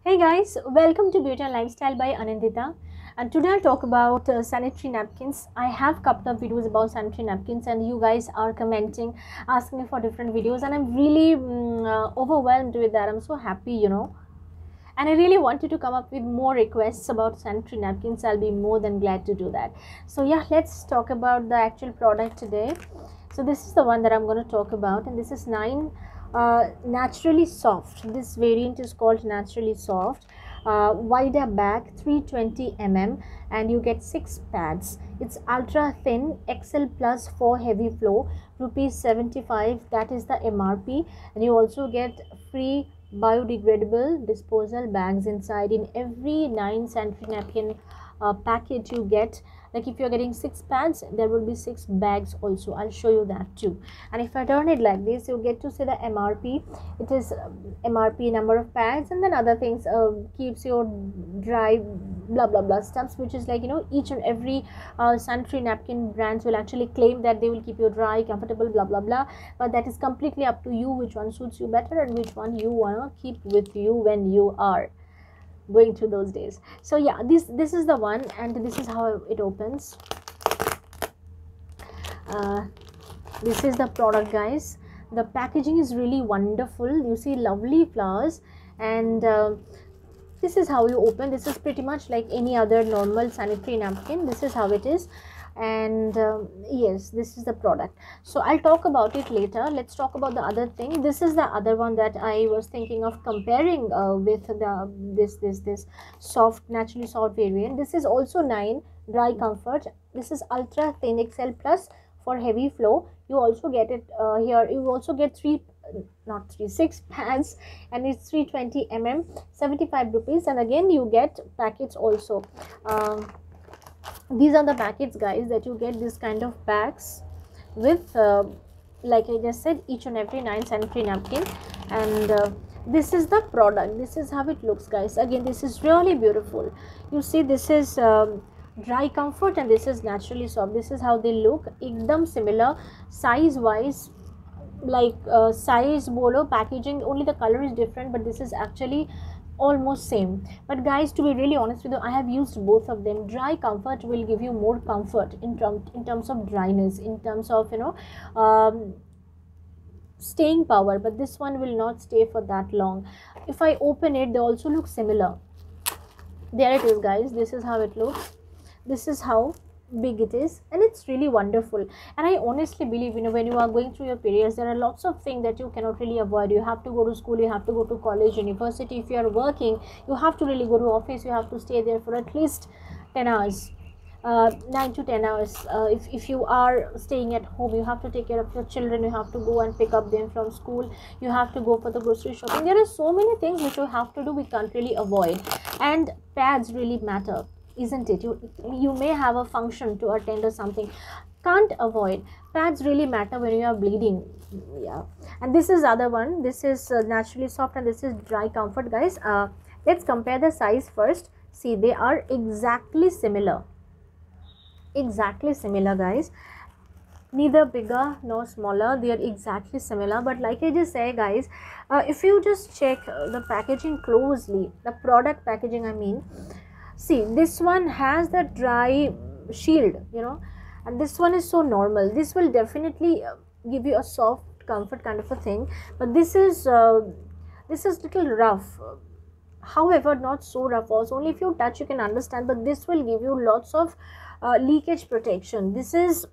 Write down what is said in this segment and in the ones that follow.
Hey guys, welcome to Beauty and Lifestyle by Anandita. And today I'll talk about sanitary napkins. I have couple of videos about sanitary napkins, and you guys are commenting, asking me for different videos, and I'm really overwhelmed with that. I'm so happy. And I really wanted to come up with more requests about sanitary napkins. I'll be more than glad to do that. So yeah, let's talk about the actual product today. So this is the one that I'm going to talk about, and this is 9 naturally soft. This variant is called naturally soft. Wider back, 320 mm, and you get 6 pads. It's ultra thin, XL plus for heavy flow, rupees 75. That is the MRP, and you also get free biodegradable disposal bags inside. In every 9 sanitary napkin packet you get, like if you're getting 6 pads, there will be 6 bags also. I'll show you that too. And if I turn it like this, you get to see the MRP. It is MRP, number of pads, and then other things, keeps your dry blah blah blah stuffs, which is like, each and every sanitary napkin brands will actually claim that they will keep you dry, comfortable, blah blah blah, but that is completely up to you which one suits you better and which one you want to keep with you when you are going through those days. So yeah, this is the one, and this is how it opens. This is the product, guys. The packaging is really wonderful. You see lovely flowers, and this is how you open. This is pretty much like any other normal sanitary napkin. This is how it is. And yes, this is the product. So I'll talk about it later. Let's talk about the other thing. This is the other one that I was thinking of comparing with this soft, naturally soft variant. This is also 9 dry comfort. This is ultra thin, XL plus for heavy flow. You also get it here. You also get 6 pads, and it's 320 mm, 75 rupees. And again you get packets also. These are the packets, guys, that you get this kind of packs with, like I just said, each and every 9 sanitary napkin. And this is the product. This is how it looks, guys. Again, this is really beautiful. You see, this is dry comfort, and this is naturally soft. This is how they look, ekdam similar size wise, like size bolo packaging, only the color is different, but this is actually almost same. But guys, to be really honest with you, I have used both of them. Dry comfort will give you more comfort in terms of dryness, in terms of staying power, but this one will not stay for that long. If I open it, they also look similar. There it is, guys. This is how it looks. This is how big it is, and it's really wonderful. And I honestly believe, when you are going through your periods, there are lots of things that you cannot really avoid. You have to go to school, you have to go to college, university. If you are working, you have to really go to office. You have to stay there for at least 10 hours, 9 to 10 hours. If you are staying at home, you have to take care of your children. You have to go and pick up them from school. You have to go for the grocery shopping. There are so many things which you have to do, we can't really avoid. And pads really matter, isn't it? You may have a function to attend or something, can't avoid. Pads really matter when you are bleeding. Yeah. And this is other one. This is naturally soft, and this is dry comfort, guys. Let's compare the size first. See, they are exactly similar, guys. Neither bigger nor smaller. They are exactly similar. But like I just say, guys, if you just check the packaging closely, the product packaging, I mean, see, this one has the dry shield, and this one is so normal. This will definitely give you a soft comfort kind of a thing, but this is little rough. However, not so rough also. Only if you touch you can understand, but this will give you lots of leakage protection. This is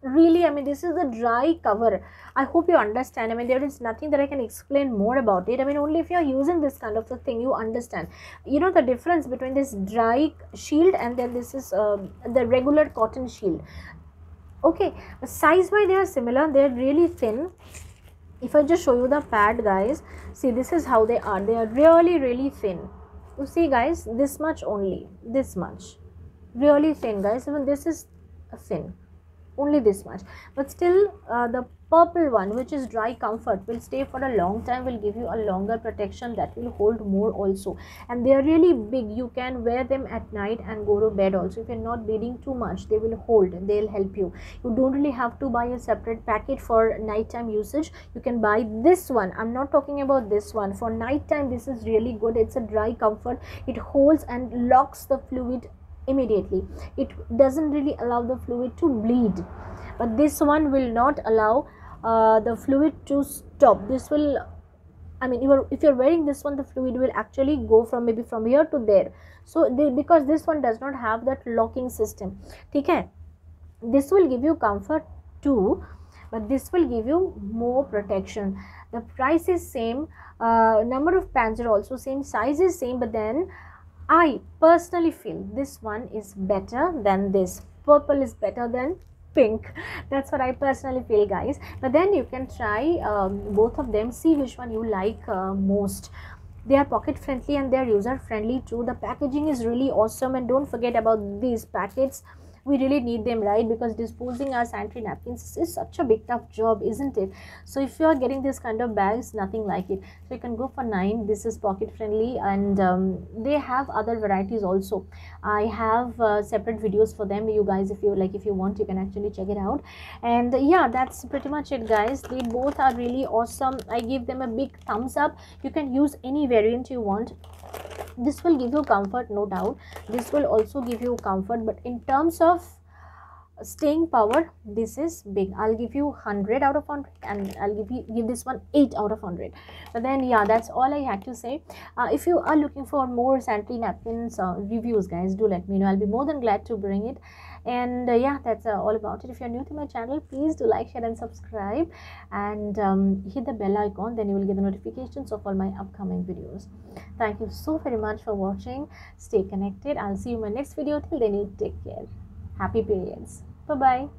really, this is the dry cover. I hope you understand. There is nothing that I can explain more about it. Only if you are using this kind of a thing, you understand, the difference between this dry shield and then this is the regular cotton shield. Okay, size wise they are similar. They are really thin. If I just show you the pad, guys, see, this is how they are. They are really thin. You see, guys, this much only, this much, really thin, guys. Even this is thin. only this much. But still the purple one, which is Dry Comfort, will stay for a long time, will give you a longer protection, that will hold more also. And they are really big, you can wear them at night and go to bed also. If you're not bleeding too much, they will hold, they'll help you. You don't really have to buy a separate packet for nighttime usage. You can buy this one. I'm not talking about this one. For nighttime, this is really good. It's a Dry Comfort. It holds and locks the fluid immediately. It doesn't really allow the fluid to bleed, but this one will not allow the fluid to stop. This will, I mean, if you're wearing this one, the fluid will actually go from maybe from here to there. So because this one does not have that locking system. Okay, this will give you comfort too, but this will give you more protection. The price is same, number of pants are also same, size is same, but then I personally feel this one is better than this. Purple is better than pink. That's what I personally feel, guys. But then you can try both of them, see which one you like most. They are pocket friendly and they are user friendly too. The packaging is really awesome, and don't forget about these packets. We really need them, right? Because disposing our sanitary napkins is such a big tough job, isn't it? So if you are getting this kind of bags, nothing like it. So you can go for 9. This is pocket friendly, and they have other varieties also. I have separate videos for them, you guys. If you like, if you want, you can actually check it out. And yeah, that's pretty much it, guys. They both are really awesome. I give them a big thumbs up. You can use any variant you want. This will give you comfort, no doubt. This will also give you comfort, but in terms of staying power, this is big. I'll give you 100 out of 100, and I'll give this one 8 out of 100. But then yeah, that's all I had to say. If you are looking for more sanitary napkins reviews, guys, do let me know. I'll be more than glad to bring it. And yeah, that's all about it. If you're new to my channel, please do like, share and subscribe, and hit the bell icon, then you will get the notifications of all my upcoming videos. Thank you so very much for watching. Stay connected. I'll see you in my next video. Till then, you take care. Happy periods. Bye bye.